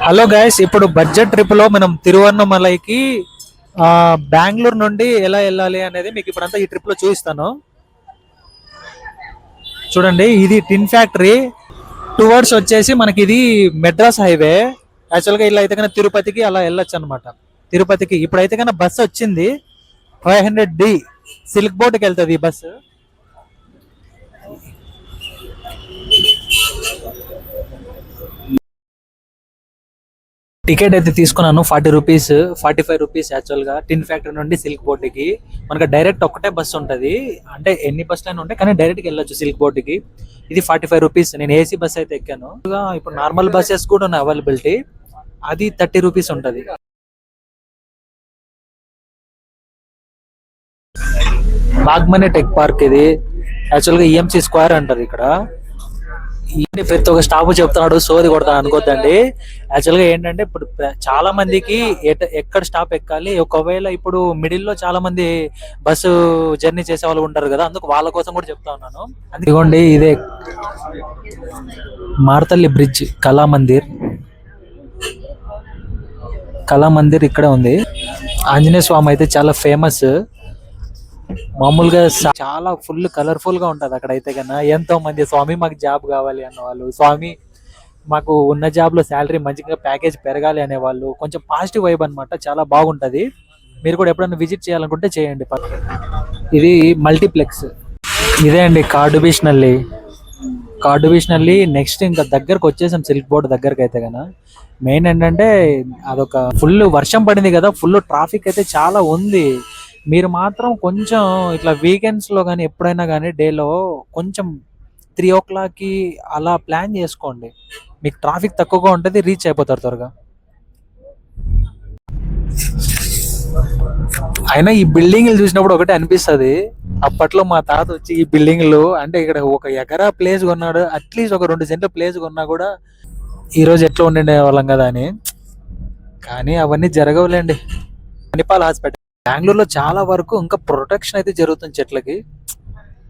Hello guys, ఇప్పుడు budget trip లో మనం తిరువన్నమలైకి బెంగళూరు నుండి ఎలా వెళ్ళాలి అనేది మీకు ఇప్పుడంతా ఈ ట్రిప్ లో చూపిస్తాను. చూడండి, ఇది టిన్ ఫ్యాక్టరీ. టువర్డ్స్ వచ్చేసి మనకి ఇది మెడ్రాస్ హైవే. యాక్చువల్ గా ఇలా అయితే కన్నా తిరుపతికి అలా వెళ్ళొచ్చు అనమాట. తిరుపతికి ఇప్పుడైతే కన్నా బస్సు వచ్చింది 500D. సిల్క్ బోర్డ్కి వెళ్తుంది ఈ బస్సు. టికెట్ అయితే తీసుకున్నాను 40 రూపీస్, 45 రూపీస్. యాక్చువల్ గా టిన్ ఫ్యాక్టరీ నుండి సిల్క్ బోర్డ్ కి మనకి డైరెక్ట్ ఒక్కటే బస్సు ఉంటది. అంటే ఎన్ని బస్సులు అయినా ఉంటాయి, కానీ డైరెక్ట్ గా వెళ్ళొచ్చు సిల్క్ బోర్డ్ కి. ఇది 45 రూపీస్. నేను ఏసీ బస్ అయితే ఎక్కాను. ఇప్పుడు నార్మల్ బస్సెస్ కూడా ఉన్నాయి అవైలబిలిటీ. అది 30 రూపీస్ ఉంటది. బాగ్మనే టెక్ పార్క్ ఇది. యాక్చువల్ గా ఈఎంసీ స్క్వేర్ అంటారు ఇక్కడ. ఈ ప్రతి ఒక్క స్టాప్ చెప్తున్నాడు, సోది కొడతాను అనుకోద్దండి. యాక్చువల్ గా ఏంటంటే ఇప్పుడు చాలా మందికి ఎక్కడ స్టాప్ ఎక్కాలి, ఒకవేళ ఇప్పుడు మిడిల్ లో చాలా మంది బస్సు జర్నీ చేసే వాళ్ళు ఉంటారు కదా, అందుకు వాళ్ళ కోసం కూడా చెప్తా ఉన్నాను. అందుకోండి, ఇదే మార్తల్లి బ్రిడ్జ్. కళామందిర్ కళామందిర్ ఇక్కడే ఉంది. ఆంజనేయ స్వామి అయితే చాలా ఫేమస్. మామూలుగా చాలా ఫుల్ కలర్ఫుల్ గా ఉంటది అక్కడ అయితే కన్నా. ఎంతో మంది స్వామి మాకు జాబ్ కావాలి అన్న వాళ్ళు, స్వామి మాకు ఉన్న జాబ్ లో శాలరీ మంచిగా ప్యాకేజ్ పెరగాలి అనేవాళ్ళు, కొంచెం పాజిటివ్ వైబ్ అనమాట. చాలా బాగుంటది. మీరు కూడా ఎప్పుడైనా విజిట్ చేయాలనుకుంటే చేయండి. ఇది మల్టీప్లెక్స్. ఇదే అండి కార్డు విషనల్లి నెక్స్ట్ ఇంకా దగ్గరకు వచ్చేసాం సిల్క్ బోర్డ్ దగ్గరకు అయితే కన్నా. మెయిన్ ఏంటంటే అదొక ఫుల్ వర్షం పడింది కదా, ఫుల్ ట్రాఫిక్ అయితే చాలా ఉంది. మీరు మాత్రం కొంచెం ఇట్లా వీకెండ్స్ లో కానీ ఎప్పుడైనా కానీ డేలో కొంచెం 3 o'clock అలా ప్లాన్ చేసుకోండి. మీకు ట్రాఫిక్ తక్కువగా ఉంటుంది, రీచ్ అయిపోతారు త్వరగా. అయినా ఈ బిల్డింగ్లు చూసినప్పుడు ఒకటే అనిపిస్తుంది. అప్పట్లో మా తాత వచ్చి ఈ బిల్డింగ్లు అంటే ఇక్కడ ఒక ఎకరా ప్లేస్ కొన్నాడు, అట్లీస్ట్ ఒక 2 సెంట్ల ప్లేస్ కొన్నా కూడా ఈ రోజు ఎట్లా ఉండే వాళ్ళం కదా అని. కానీ అవన్నీ జరగవులేండి. మణిపాల్ హాస్పిటల్ బెంగళూరులో చాలా వరకు ఇంకా ప్రొటెక్షన్ అయితే జరుగుతుంది చెట్లకి.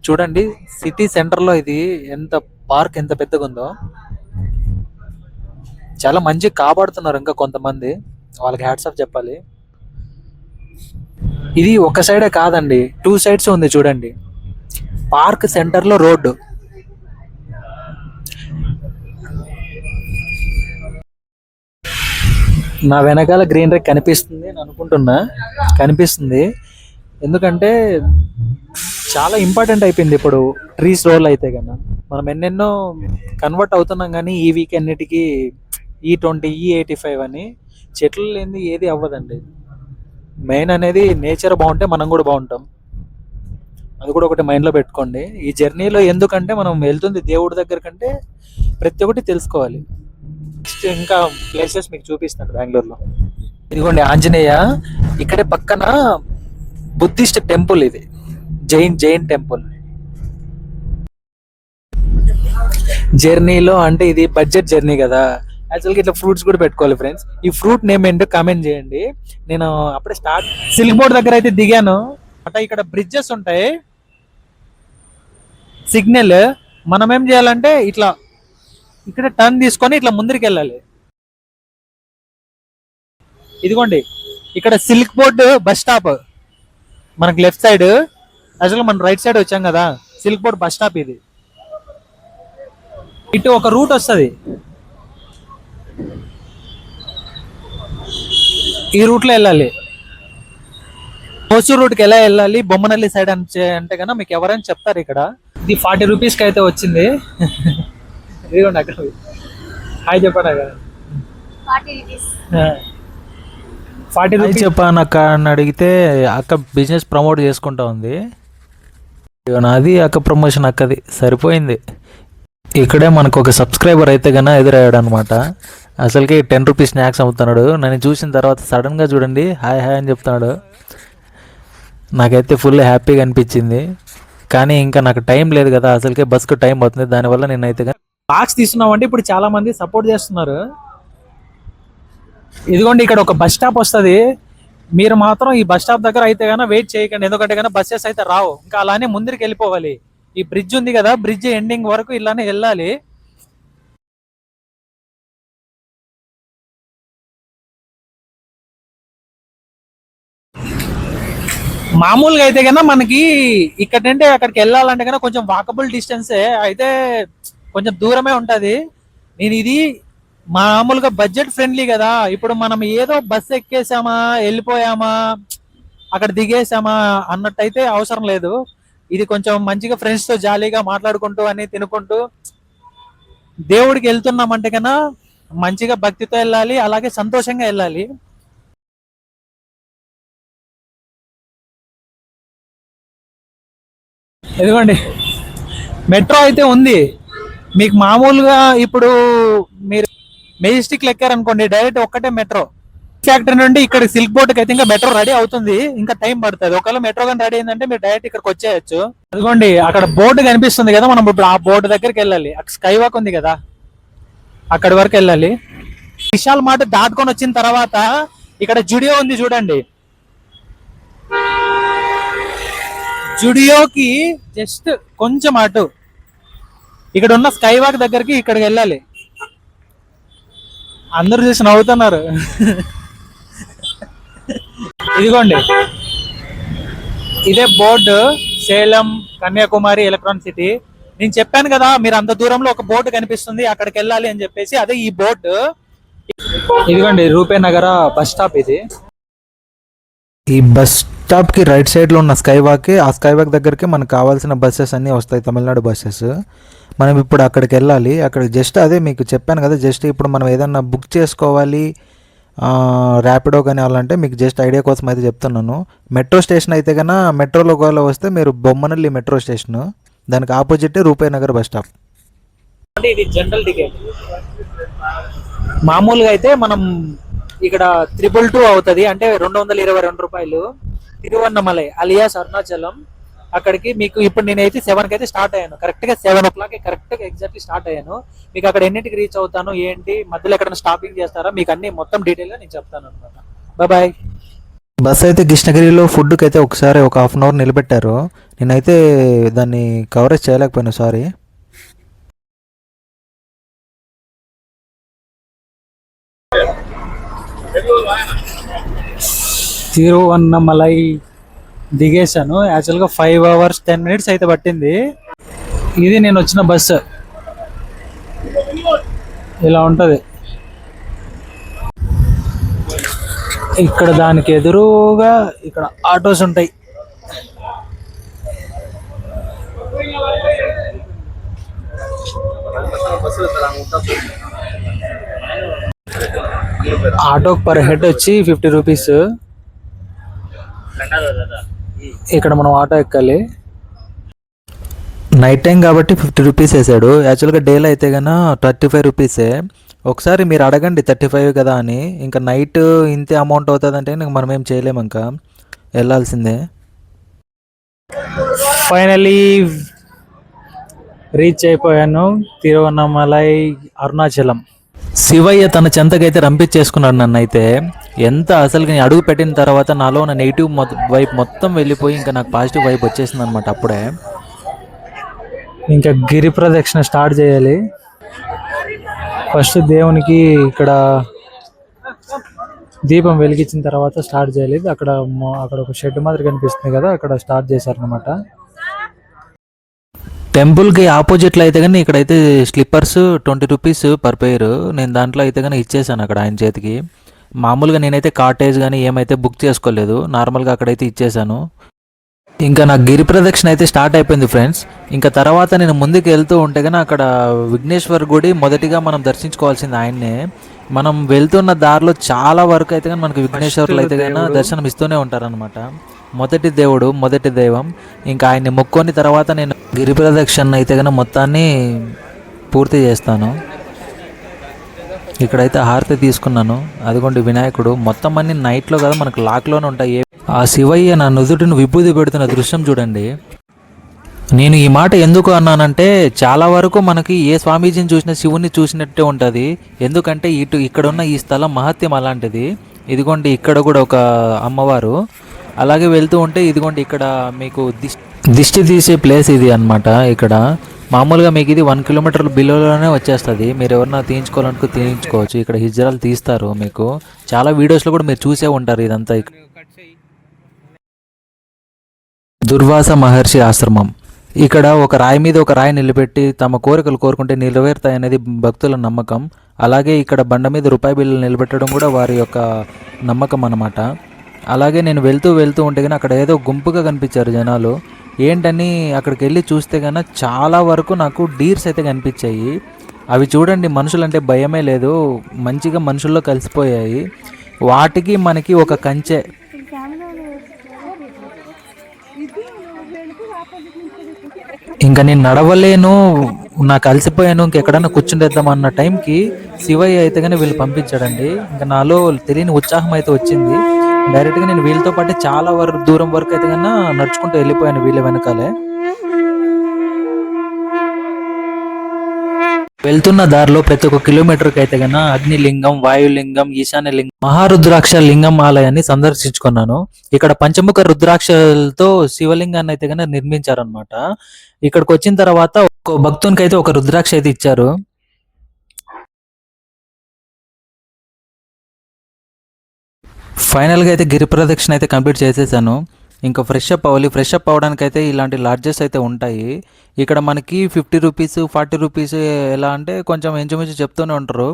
చూడండి, సిటీ సెంటర్ లో ఇది ఎంత పార్క్ ఎంత పెద్దగా ఉందో. చాలా మంచి కాపాడుతున్నారు ఇంకా కొంతమంది, వాళ్ళకి హ్యాట్స్ ఆఫ్ చెప్పాలి. ఇది ఒక సైడే కాదండి, 2 sides ఉంది చూడండి. పార్క్ సెంటర్ లో రోడ్డు. నా వెనకాల గ్రీనరీ కనిపిస్తుంది అని అనుకుంటున్నా. కనిపిస్తుంది, ఎందుకంటే చాలా ఇంపార్టెంట్ అయిపోయింది ఇప్పుడు ట్రీస్ రోల్ అయితే కన్నా. మనం ఎన్నెన్నో కన్వర్ట్ అవుతున్నాం, కానీ ఈ వీక్ అన్నిటికీ E20 E85 అని. చెట్లు లేనిది ఏది అవ్వదండి. మెయిన్ అనేది నేచర్ బాగుంటే మనం కూడా బాగుంటాం. అది కూడా ఒకటి మైండ్లో పెట్టుకోండి ఈ జర్నీలో. ఎందుకంటే మనం వెళ్తుంది దేవుడి దగ్గర కంటే ప్రతి ఒక్కటి తెలుసుకోవాలి. నెక్స్ట్ ఇంకా ప్లేసెస్ మీకు చూపిస్తాను బెంగళూరులో. ఇదిగోండి ఆంజనేయ. ఇక్కడే పక్కన బుద్ధిస్ట్ టెంపుల్ ఇది, జైన్ టెంపుల్. జర్నీలో అంటే ఇది బడ్జెట్ జర్నీ కదా, యాక్చువల్గా ఇట్లా ఫ్రూట్స్ కూడా పెట్టుకోవాలి ఫ్రెండ్స్. ఈ ఫ్రూట్ నేమ్ ఏంటో కామెంట్ చేయండి. నేను అప్పుడే సిల్క్ బోర్డ్ దగ్గర అయితే దిగాను. అంటే ఇక్కడ బ్రిడ్జెస్ ఉంటాయి, సిగ్నల్. మనం ఏం చేయాలంటే ఇట్లా ఇక్కడ టర్న్ తీసుకొని ఇట్లా ముందరికి వెళ్ళాలి. ఇదిగోండి, ఇక్కడ సిల్క్ బోర్డ్ బస్ స్టాప్ మనకి లెఫ్ట్ సైడ్. యాక్చువల్గా మనం రైట్ సైడ్ వచ్చాం కదా, సిల్క్ బోర్డ్ బస్ స్టాప్ ఇది. ఇటు ఒక రూట్ వస్తుంది, ఈ రూట్లో వెళ్ళాలి. హోసూర్ రూట్కి ఎలా వెళ్ళాలి, బొమ్మనల్లి సైడ్ అంటే కన్నా మీకు ఎవరైనా చెప్తారు ఇక్కడ. ఇది 40 రూపీస్కి అయితే వచ్చింది. ఇదిగోండి అక్కడ హాయ్ చెప్పండి కదా. 40 రూపీస్ చెప్పాను అక్క అని అడిగితే అక్క బిజినెస్ ప్రమోట్ చేసుకుంటా ఉంది. అది అక్క ప్రమోషన్ అక్కది సరిపోయింది. ఇక్కడే మనకు ఒక సబ్స్క్రైబర్ అయితే కన్నా ఎదురయ్యాడు అనమాట. అసలుకి 10 రూపీస్ స్నాక్స్ అమ్ముతున్నాడు. నన్ను చూసిన తర్వాత సడన్గా చూడండి హాయ్ హాయ్ అని చెప్తున్నాడు. నాకైతే ఫుల్ హ్యాపీగా అనిపించింది. కానీ ఇంకా నాకు టైం లేదు కదా, అసలుకే బస్కు టైం అవుతుంది. దానివల్ల నేనైతే బాక్స్ తీసుకున్నామంటే ఇప్పుడు చాలా మంది సపోర్ట్ చేస్తున్నారు. ఇదిగోండి, ఇక్కడ ఒక బస్ స్టాప్ వస్తుంది. మీరు మాత్రం ఈ బస్ స్టాప్ దగ్గర అయితే కన్నా వెయిట్ చేయకండి, ఎందుకంటే కన్నా బస్సెస్ అయితే రావు. ఇంకా అలానే ముందరికి వెళ్ళిపోవాలి. ఈ బ్రిడ్జ్ ఉంది కదా, బ్రిడ్జ్ ఎండింగ్ వరకు ఇలానే వెళ్ళాలి. మామూలుగా అయితే కన్నా మనకి ఇక్కడ నుండి అక్కడికి వెళ్ళాలంటే కన్నా కొంచెం వాకబుల్ డిస్టెన్సే అయితే, కొంచెం దూరమే ఉంటది. నేను ఇది మామూలుగా బడ్జెట్ ఫ్రెండ్లీ కదా, ఇప్పుడు మనం ఏదో బస్ ఎక్కేసామా వెళ్ళిపోయామా అక్కడ దిగేసామా అన్నట్టయితే అవసరం లేదు. ఇది కొంచెం మంచిగా ఫ్రెండ్స్ తో జాలీగా మాట్లాడుకుంటూ అని తినుకుంటూ దేవుడికి వెళ్తున్నామంటే కన్నా మంచిగా భక్తితో వెళ్ళాలి, అలాగే సంతోషంగా వెళ్ళాలి. ఎదుగోండి, మెట్రో అయితే ఉంది. మీకు మామూలుగా ఇప్పుడు మీరు మెజెస్టిక్ లెక్కారనుకోండి, డైరెక్ట్ ఒక్కటే మెట్రో. ఫ్యాక్టరీ నుండి ఇక్కడ సిల్క్ బోర్డుకి అయితే ఇంకా మెట్రో రెడీ అవుతుంది, ఇంకా టైం పడుతుంది. ఒకవేళ మెట్రో కానీ రెడీ అయిందంటే మీరు డైరెక్ట్ ఇక్కడికి వచ్చేయచ్చు. అదిగోండి అక్కడ బోర్డు కనిపిస్తుంది కదా, మనం ఇప్పుడు ఆ బోర్డు దగ్గరికి వెళ్ళాలి. అక్కడ స్కై వాక్ ఉంది కదా, అక్కడి వరకు వెళ్ళాలి. విశాల్ మాట దాటుకొని వచ్చిన తర్వాత ఇక్కడ జుడియో ఉంది చూడండి. జుడియోకి జస్ట్ కొంచెం అటు ఇక్కడ ఉన్న స్కై వాక్ దగ్గరికి ఇక్కడికి వెళ్ళాలి. అందరూ చూసి నవ్వుతున్నారు. ఇదిగోండి, ఇదే board, Salem Kanyakumari electronic city. నేను చెప్పాను కదా మీరు అంత దూరంలో ఒక బోర్డు కనిపిస్తుంది అక్కడికి వెళ్ళాలి అని చెప్పేసి, అదే ఈ బోర్డు. ఇదిగోండి రూపే నగర బస్ స్టాప్ ఇది. ఈ బస్ స్టాప్ కి రైట్ సైడ్ లో ఉన్న స్కై వాక్, ఆ స్కై వాక్ దగ్గరికి మనకు కావాల్సిన బస్సెస్ అన్ని వస్తాయి, తమిళనాడు బస్సెస్. మనం ఇప్పుడు అక్కడికి వెళ్ళాలి. అక్కడ జస్ట్ అదే మీకు చెప్పాను కదా, జస్ట్ ఇప్పుడు మనం ఏదన్నా బుక్ చేసుకోవాలి ర్యాపిడో కానీ అలాంటే మీకు జస్ట్ ఐడియా కోసం అయితే చెప్తున్నాను. మెట్రో స్టేషన్ అయితే కన్నా మెట్రోలో గోలో వస్తే మీరు బొమ్మనల్లి మెట్రో స్టేషన్, దానికి opposite RuPay Nagar bus stop. అంటే ఇది జనరల్ టికెట్. మామూలుగా అయితే మనం ఇక్కడ 222 అవుతుంది, అంటే 222 రూపాయలు. తిరువన్నమలై అలియాస్ అరుణాచలం అక్కడికి మీకు ఇప్పుడు నేనైతే 7కి అయితే స్టార్ట్ అయ్యాను. కరెక్ట్గా 7 o'clock కరెక్ట్గా ఎగ్జాక్ట్లీ స్టార్ట్ అయ్యాను. మీకు అక్కడ ఎన్నింటికి రీచ్ అవుతాను ఏంటి, మధ్యలో ఎక్కడైనా స్టాపింగ్ చేస్తారా, మీకు అన్ని మొత్తం డీటెయిల్గా నేను చెప్తాను అనమాట. బాయ్. బస్ అయితే కృష్ణగిరిలో ఫుడ్కి అయితే ఒకసారి ఒక హాఫ్ అన్ అవర్ నిలబెట్టారు. నేనైతే దాన్ని కవరేజ్ చేయలేకపోయాను, సారీ. తిరువన్నమలై దిగేశాను. యాక్చువల్గా 5 hours 10 minutes అయితే పట్టింది. ఇది నేను వచ్చిన బస్సు ఇలా ఉంటుంది. ఇక్కడ దానికి ఎదురుగా ఇక్కడ ఆటోస్ ఉంటాయి. ఆటోకి పర్ హెడ్ వచ్చి 50 రూపీస్. ఇక్కడ మనం ఆటో ఎక్కాలి. నైట్ టైం కాబట్టి 50 రూపీస్ వేసాడు. యాక్చువల్గా డేలో అయితే కన్నా 35 రూపీసే. ఒకసారి మీరు అడగండి 35 కదా అని. ఇంకా నైట్ ఇంతే అమౌంట్ అవుతుంది అంటే మనం ఏం చేయలేము, ఇంకా వెళ్ళాల్సిందే. ఫైనలీ రీచ్ అయిపోయాను తిరువన్నమలై అరుణాచలం. శివయ్య తన చెంతకైతే రంపించేసుకున్నాడు నన్ను అయితే. ఎంత అసలు అడుగు పెట్టిన తర్వాత నాలో ఉన్న నెగిటివ్ వైపు మొత్తం వెళ్ళిపోయి ఇంకా నాకు పాజిటివ్ వైపు వచ్చేసింది అనమాట. అప్పుడే ఇంకా గిరి ప్రదక్షిణ స్టార్ట్ చేయాలి. ఫస్ట్ దేవునికి ఇక్కడ దీపం వెలిగించిన తర్వాత స్టార్ట్ చేయాలి. అక్కడ అక్కడ ఒక షెడ్ మాదిరి కనిపిస్తుంది కదా, అక్కడ స్టార్ట్ చేశారనమాట. టెంపుల్కి ఆపోజిట్లో అయితే కానీ ఇక్కడైతే స్లిప్పర్స్ 20 రూపీస్ పర్ పేరు. నేను దాంట్లో అయితే కానీ ఇచ్చేసాను అక్కడ ఆయన చేతికి. మామూలుగా నేనైతే కాటేజ్ కానీ ఏమైతే బుక్ చేసుకోలేదు, నార్మల్గా అక్కడైతే ఇచ్చేసాను. ఇంకా నాకు గిరి ప్రదక్షిణ అయితే స్టార్ట్ అయిపోయింది ఫ్రెండ్స్. ఇంకా తర్వాత నేను ముందుకు వెళ్తూ ఉంటే కానీ అక్కడ విఘ్నేశ్వర్ గుడి మొదటిగా మనం దర్శించుకోవాల్సింది ఆయన్నే. మనం వెళ్తున్న దారిలో చాలా వరకు అయితే కానీ మనకు విఘ్నేశ్వర్లు అయితే కానీ దర్శనం ఇస్తూనే ఉంటారనమాట. మొదటి దేవుడు, మొదటి దైవం. ఇంకా ఆయన్ని మొక్కొని తర్వాత నేను గిరి ప్రదక్షిణ అయితే కానీ మొత్తాన్ని పూర్తి చేస్తాను. ఇక్కడైతే హారతి తీసుకున్నాను. అదిగోండి వినాయకుడు. మొత్తం అన్ని నైట్లో కదా మనకు లాక్లోనే ఉంటాయి. ఆ శివయ్య నా నుదుటిని విభూది పెడుతున్న దృశ్యం చూడండి. నేను ఈ మాట ఎందుకు అన్నానంటే చాలా వరకు మనకి ఏ స్వామీజీని చూసినా శివుని చూసినట్టే ఉంటుంది. ఎందుకంటే ఇక్కడ ఉన్న ఈ స్థలం మహత్యం అలాంటిది. ఇదిగోండి ఇక్కడ కూడా ఒక అమ్మవారు. అలాగే వెళ్తూ ఉంటే ఇదిగోండి ఇక్కడ మీకు దిష్టి తీసే ప్లేస్ ఇది అనమాట. ఇక్కడ మామూలుగా మీకు ఇది 1 kilometer బిలోలోనే వచ్చేస్తుంది. మీరు ఎవరన్నా తీయించుకోవాలనుకో తీయించుకోవచ్చు. ఇక్కడ హిజ్రాలు తీస్తారు. మీకు చాలా వీడియోస్లో కూడా మీరు చూసే ఉంటారు ఇదంతా. దుర్వాస మహర్షి ఆశ్రమం. ఇక్కడ ఒక రాయి మీద ఒక రాయి నిలబెట్టి తమ కోరికలు కోరుకుంటే నెరవేరుతాయనేది భక్తుల నమ్మకం. అలాగే ఇక్కడ బండ మీద రూపాయి బిళ్ళలు నిలబెట్టడం కూడా వారి యొక్క నమ్మకం అన్నమాట. అలాగే నేను వెళ్తూ వెళ్తూ ఉంటే కానీ అక్కడ ఏదో గుంపుగా కనిపించారు జనాలు. ఏంటని అక్కడికి వెళ్ళి చూస్తే కన్నా చాలా వరకు నాకు డీర్స్ అయితే కనిపించాయి. అవి చూడండి, మనుషులంటే భయమే లేదు, మంచిగా మనుషుల్లో కలిసిపోయాయి. వాటికి మనకి ఒక కంచె. ఇంకా నేను నడవలేను, నాకు అలసిపోయాను, ఇంకెక్కడన్నా కూర్చుండేద్దాం అన్న టైంకి శివయ్య అయితే కానీ వీళ్ళు పంపించాడండి. ఇంకా నాలో తెలియని ఉత్సాహం అయితే వచ్చింది. డైరెక్ట్గా నేను వీళ్ళతో పాటు చాలా దూరం వరకు అయితే కన్నా నడుచుకుంటూ వెళ్ళిపోయాను వీళ్ళ వెనకాలే. వెళ్తున్న దారిలో ప్రతి ఒక్క కిలోమీటర్కి అయితే కన్నా అగ్నిలింగం, వాయులింగం, ఈశాన్య లింగం, మహారుద్రాక్ష లింగం ఆలయాన్ని సందర్శించుకున్నాను. ఇక్కడ పంచముఖ రుద్రాక్షలతో శివలింగాన్ని అయితే కన్నా నిర్మించారనమాట. ఇక్కడికి వచ్చిన తర్వాత ఒక భక్తునికి అయితే ఒక రుద్రాక్ష అయితే ఇచ్చారు. ఫైనల్గా అయితే గిరి ప్రదక్షిణ అయితే కంప్లీట్ చేసేసాను. ఇంకా ఫ్రెష్ అప్ అవ్వాలి. ఫ్రెష్ అప్ అవ్వడానికి అయితే ఇలాంటి లాడ్జెస్ అయితే ఉంటాయి. ఇక్కడ మనకి 50 రూపీస్, 40 రూపీస్ ఎలా అంటే కొంచెం ఇంచుమించు చెప్తూనే ఉంటారు.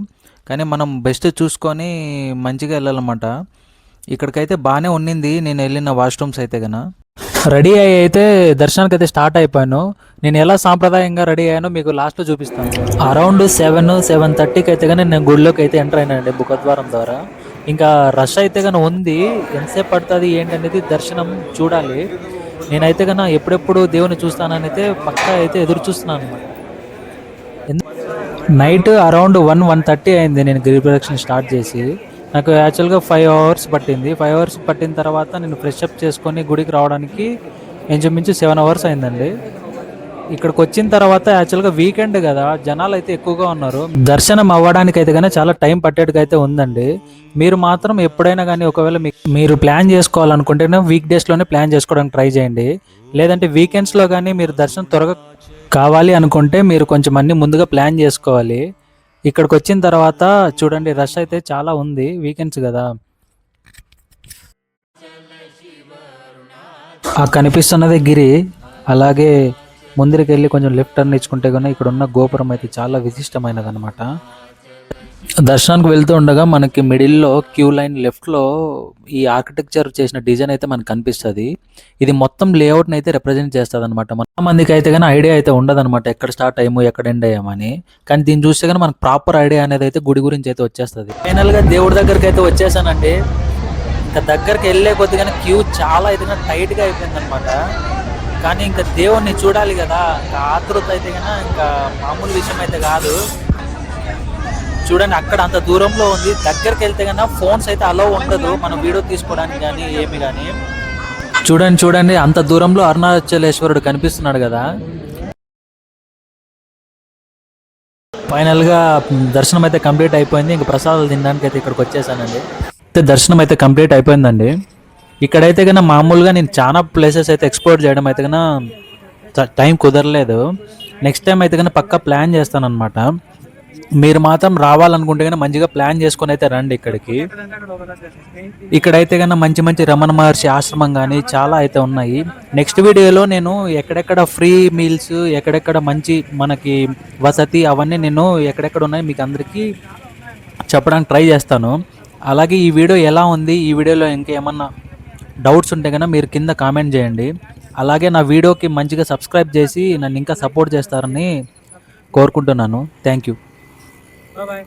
కానీ మనం బెస్ట్ చూసుకొని మంచిగా వెళ్ళాలన్నమాట. ఇక్కడికైతే బాగానే ఉన్నింది నేను వెళ్ళిన వాష్రూమ్స్ అయితే కన్నా. రెడీ అయ్యి అయితే దర్శనానికి అయితే స్టార్ట్ అయిపోయాను. నేను ఎలా సాంప్రదాయంగా రెడీ అయ్యానో మీకు లాస్ట్లో చూపిస్తాను. అరౌండ్ 7:30కి అయితే కానీ నేను గుడిలోకి అయితే ఎంటర్ అయినానండి ముఖద్వారం ద్వారా. ఇంకా రష్ అయితే కానీ ఉంది. ఎంతసేపు పడుతుంది ఏంటనేది దర్శనం చూడాలి. నేనైతే కన్నా ఎప్పుడెప్పుడు దేవుని చూస్తానని అయితే పక్కా అయితే ఎదురు చూస్తున్నాను అనమాట. నైట్ అరౌండ్ 1:30 అయింది నేను గిరి ప్రదక్షిణ స్టార్ట్ చేసి. నాకు యాక్చువల్గా 5 అవర్స్ పట్టింది. 5 అవర్స్ పట్టిన తర్వాత నేను ఫ్రెష్ అప్ చేసుకొని గుడికి రావడానికి ఇంచుమించు 7 అవర్స్ అయిందండి. ఇక్కడికి వచ్చిన తర్వాత యాక్చువల్గా వీకెండ్ కదా, జనాలు అయితే ఎక్కువగా ఉన్నారు. దర్శనం అవ్వడానికి అయితే కానీ చాలా టైం పట్టేట్టుగా అయితే ఉందండి. మీరు మాత్రం ఎప్పుడైనా కానీ ఒకవేళ మీరు ప్లాన్ చేసుకోవాలనుకుంటే వీక్ డేస్లోనే ప్లాన్ చేసుకోవడానికి ట్రై చేయండి. లేదంటే వీకెండ్స్లో కానీ మీరు దర్శనం త్వరగా కావాలి అనుకుంటే మీరు కొంచెం అన్ని ముందుగా ప్లాన్ చేసుకోవాలి. ఇక్కడికి వచ్చిన తర్వాత చూడండి, రష్ అయితే చాలా ఉంది, వీకెండ్స్ కదా. ఆ కనిపిస్తున్నది గిరి. అలాగే ముందరికి వెళ్ళి కొంచెం లెఫ్ట్ టర్న్ ఇచ్చుకుంటే కానీ ఇక్కడ ఉన్న గోపురం అయితే చాలా విశిష్టమైనది అనమాట. దర్శనానికి వెళ్తూ ఉండగా మనకి మిడిల్లో క్యూ లైన్ లెఫ్ట్లో ఈ ఆర్కిటెక్చర్ చేసిన డిజైన్ అయితే మనకు కనిపిస్తుంది. ఇది మొత్తం లేఅవుట్ని అయితే రిప్రజెంట్ చేస్తుంది అనమాట. చాలా మందికి అయితే కానీ ఐడియా అయితే ఉండదు అనమాట, ఎక్కడ స్టార్ట్ అయ్యాము ఎక్కడ ఎండ్ అయ్యామని. కానీ దీన్ని చూస్తే కానీ మనకు ప్రాపర్ ఐడియా అనేది అయితే గుడి గురించి అయితే వచ్చేస్తుంది. ఫైనల్గా దేవుడి దగ్గరికి అయితే వచ్చేసానండి. ఇంకా దగ్గరికి వెళ్ళే కొద్దిగానే క్యూ చాలా అయితే టైట్గా అయిపోయింది అనమాట. కానీ ఇంకా దేవుణ్ణి చూడాలి కదా, ఇంకా ఆతృత అయితే కన్నా ఇంకా మామూలు విషయం అయితే కాదు. చూడండి, అక్కడ అంత దూరంలో ఉంది. దగ్గరికి వెళ్తే కన్నా ఫోన్స్ అయితే అలో ఉండదు మనం వీడియో తీసుకోవడానికి కానీ ఏమి కానీ. చూడండి అంత దూరంలో అరుణాచలేశ్వరుడు కనిపిస్తున్నాడు కదా. ఫైనల్గా దర్శనం అయితే కంప్లీట్ అయిపోయింది. ఇంకా ప్రసాదాలు తినడానికి అయితే ఇక్కడికి వచ్చేసానండి. అయితే దర్శనం అయితే కంప్లీట్ అయిపోయిందండి. ఇక్కడైతే కన్నా మామూలుగా నేను చాలా ప్లేసెస్ అయితే ఎక్స్ప్లోర్ చేయడం అయితే కన్నా టైం కుదరలేదు. నెక్స్ట్ టైం అయితే కన్నా పక్కా ప్లాన్ చేస్తాను అనమాట. మీరు మాత్రం రావాలనుకుంటే కన్నా మంచిగా ప్లాన్ చేసుకొని అయితే రండి ఇక్కడికి. ఇక్కడైతే కన్నా మంచి మంచి రమణ మహర్షి ఆశ్రమం కానీ చాలా అయితే ఉన్నాయి. నెక్స్ట్ వీడియోలో నేను ఎక్కడెక్కడ ఫ్రీ మీల్స్, ఎక్కడెక్కడ మంచి మనకి వసతి అవన్నీ నేను ఎక్కడెక్కడ ఉన్నాయి మీకు అందరికీ చెప్పడానికి ట్రై చేస్తాను. అలాగే ఈ వీడియో ఎలా ఉంది, ఈ వీడియోలో ఇంకేమన్నా డౌట్స్ ఉంటే కన్నా మీరు కింద కామెంట్ చేయండి. అలాగే నా వీడియోకి మంచిగా సబ్స్క్రైబ్ చేసి నన్ను ఇంకా సపోర్ట్ చేస్తారని కోరుకుంటున్నాను. Thank you. బాయ్.